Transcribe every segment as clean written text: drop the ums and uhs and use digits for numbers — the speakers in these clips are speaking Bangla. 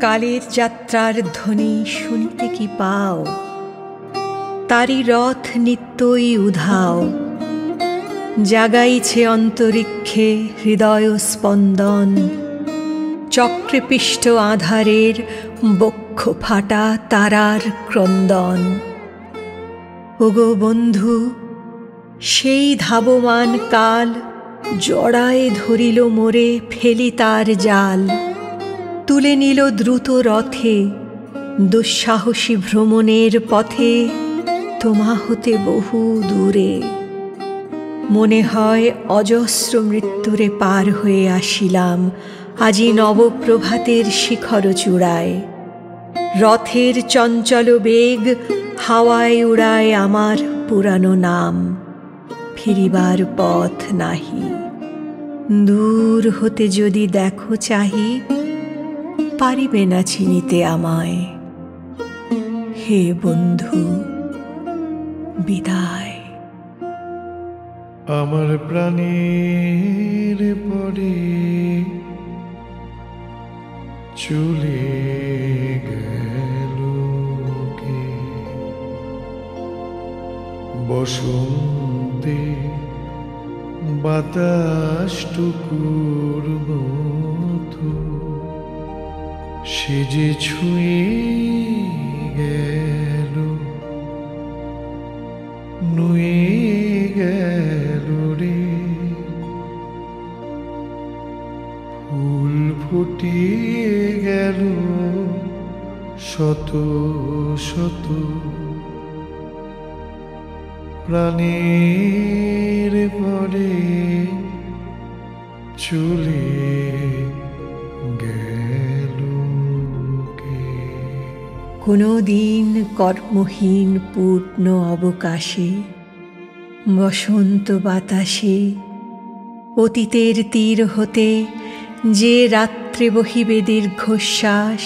কালের যাত্রার ধ্বনি শুনিতে কি পাও? তারি রথ নিত্যই উধাও, জাগাইছে অন্তরিক্ষে হৃদয় স্পন্দন। চক্রে পিষ্ট আধারের বক্ষ ফাটা তারার ক্রন্দন। ওগো বন্ধু, সেই ধাবমান কাল জড়ায় ধরিল মোরে, ফেলি তার জাল। তুলে নিল দ্রুত রথে দুঃসাহসী ভ্রমণের পথে, তোমা হতে বহু দূরে। মনে হয় অজস্র মৃত্যুরে পার হয়ে আসিলাম আজি নবপ্রভাতের শিখর চূড়ায়। রথের চঞ্চল বেগ হাওয়ায় উড়ায় আমার পুরানো নাম। ফিরিবার পথ নাহি, দূর হতে যদি দেখো চাহি, পারিবে না চিনিতে আমায়। হে বন্ধু, বিদায়। আমার প্রাণের পরে চলে গেল কে? বসন্তে বাতাসটুকুর মতো সে যে ছুঁয়ে গেল, নুয়ে গেল রে। ফুল ফুটিয়ে গেল শত শত, প্রাণের পরে চলে গেল কে? কোনো দিন কর্মহীন পূর্ণ অবকাশে, বসন্ত বাতাসে, অতীতের তীর হতে যে রাত্রে বহিবে দীর্ঘশ্বাস,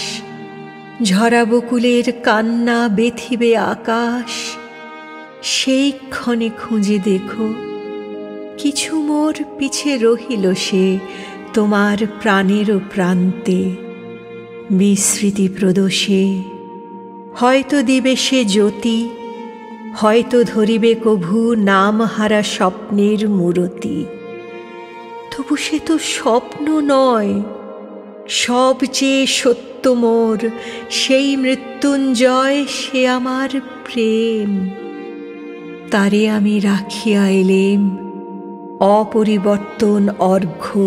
ঝরা বকুলের কান্না বেথিবে আকাশ। সেই ক্ষণে খুঁজে দেখো, কিছু মোর পিছে রহিল সে তোমার প্রাণেরও প্রান্তে। বিস্মৃতি প্রদোষে হয়তো দিবে সে জ্যোতি, হয়তো ধরিবে কভু নাম হারা স্বপ্নের মূরতি। তবু সে তো স্বপ্ন নয়, সবচেয়ে সত্য মোর সেই মৃত্যুঞ্জয়, সে আমার প্রেম। তারে আমি রাখিয়া এলেম অপরিবর্তন অর্ঘ্য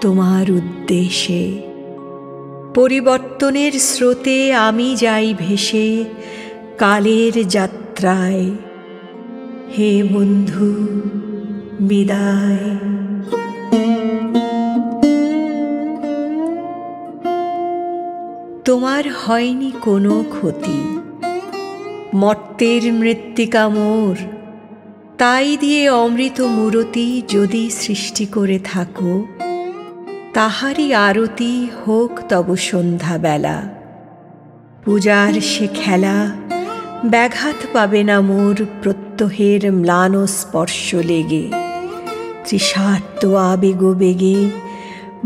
তোমার উদ্দেশে। পরিবর্তনের স্রোতে আমি যাই ভেসে কালের যাত্রায়। হে বন্ধু, বিদায়। তোমার হয়নি কোনো ক্ষতি, মর্তের মৃত্তিকা মোর, তাই দিয়ে অমৃত মূরতি যদি সৃষ্টি করে থাকো, তাহারই আরতি হোক তব সন্ধ্যাবেলা। পূজার সে খেলা ব্যাঘাত পাবে না মোর প্রত্যহের ম্লান স্পর্শ লেগে। তৃষার্ত আবেগ বেগে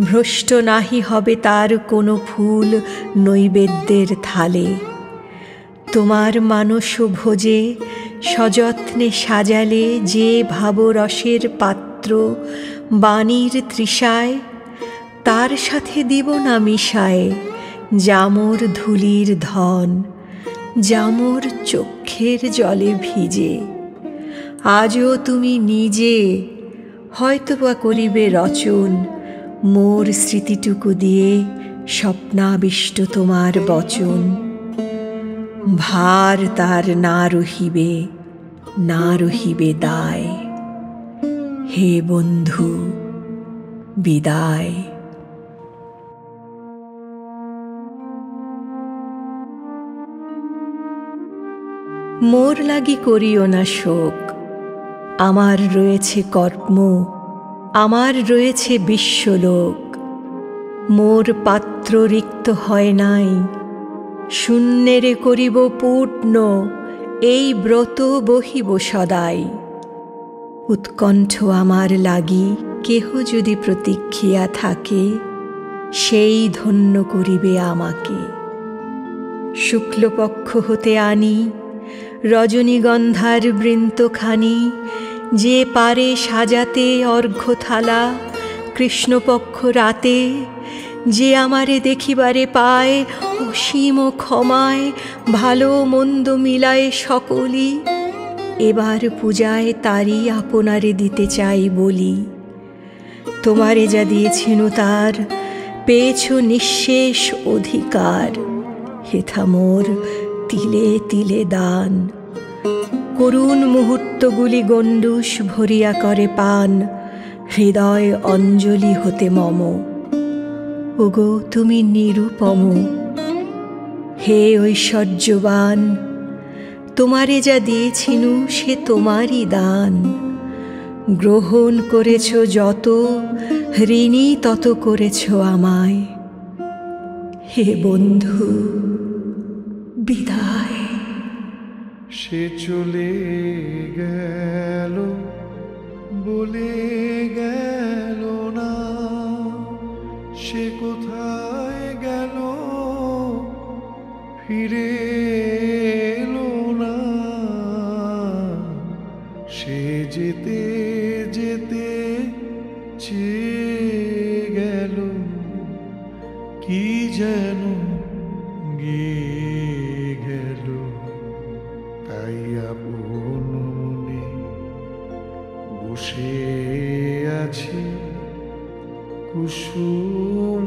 ভ্রষ্ট নাহি হবে তার কোনো ফুল নৈবেদ্যের থালে। তোমার মানস ভোজে সযত্নে সাজালে যে ভাবরসের পাত্র বাণীর তৃষায়, তার সাথে দিব না মিশায় জামর ধুলির ধন, জামর চক্ষের জলে ভিজে। আজও তুমি নিজে হয়তোবা করিবে রচন মোর স্মৃতিটুকু দিয়ে স্বপ্নাবিষ্ট তোমার বচন। ভার তার না রহিবে, না রহিবে দায়। হে বন্ধু, বিদায়। মোর লাগি করিও না শোক, আমার রয়েছে কর্ম, আমার রয়েছে বিশ্বলোক। মোর পাত্র রিক্ত হয় নাই, শূন্যেরে করিব পূর্ণ, এই ব্রত বহিব সদাই। উৎকণ্ঠ আমার লাগি কেহ যদি প্রতীক্ষিয়া থাকে, সেই ধন্য করিবে আমাকে। শুক্লপক্ষ হতে আনি রজনীগন্ধার বৃন্তখানি, যে পারে সাজাতে অর্ঘ্যথালা কৃষ্ণপক্ষ রাতে, যে আমারে দেখিবারে পায় অসীম ক্ষমায় ভালো মন্দ মিলায় সকলই, এবার পূজায় তারই আপনারে দিতে চাই বলি। তোমারে যা দিয়েছেন তার পেয়েছ নিঃশেষ অধিকার, হেথা মোর তিলে তিলে দান। করুণ মুহূর্তগুলি গণ্ডূষ ভরিয়া করে পান, হৃদয় অঞ্জলি হতে মম। ওগো তুমি নিরুপম, হে ঐশ্বর্যবান, তোমারে যা দিয়েছিনু সে তোমারই দান। গ্রহণ করেছ যত, ঋণী তত করেছ আমায়। হে বন্ধু বিদায়। সে চলে গেল বলে গেল না, সে কোথায় গেল ফিরে এলো না। সে যেতে যেতে চেয়ে গেল কি যেন গিয়ে গেল। তাই আপন মনে বসে আছি কুসুম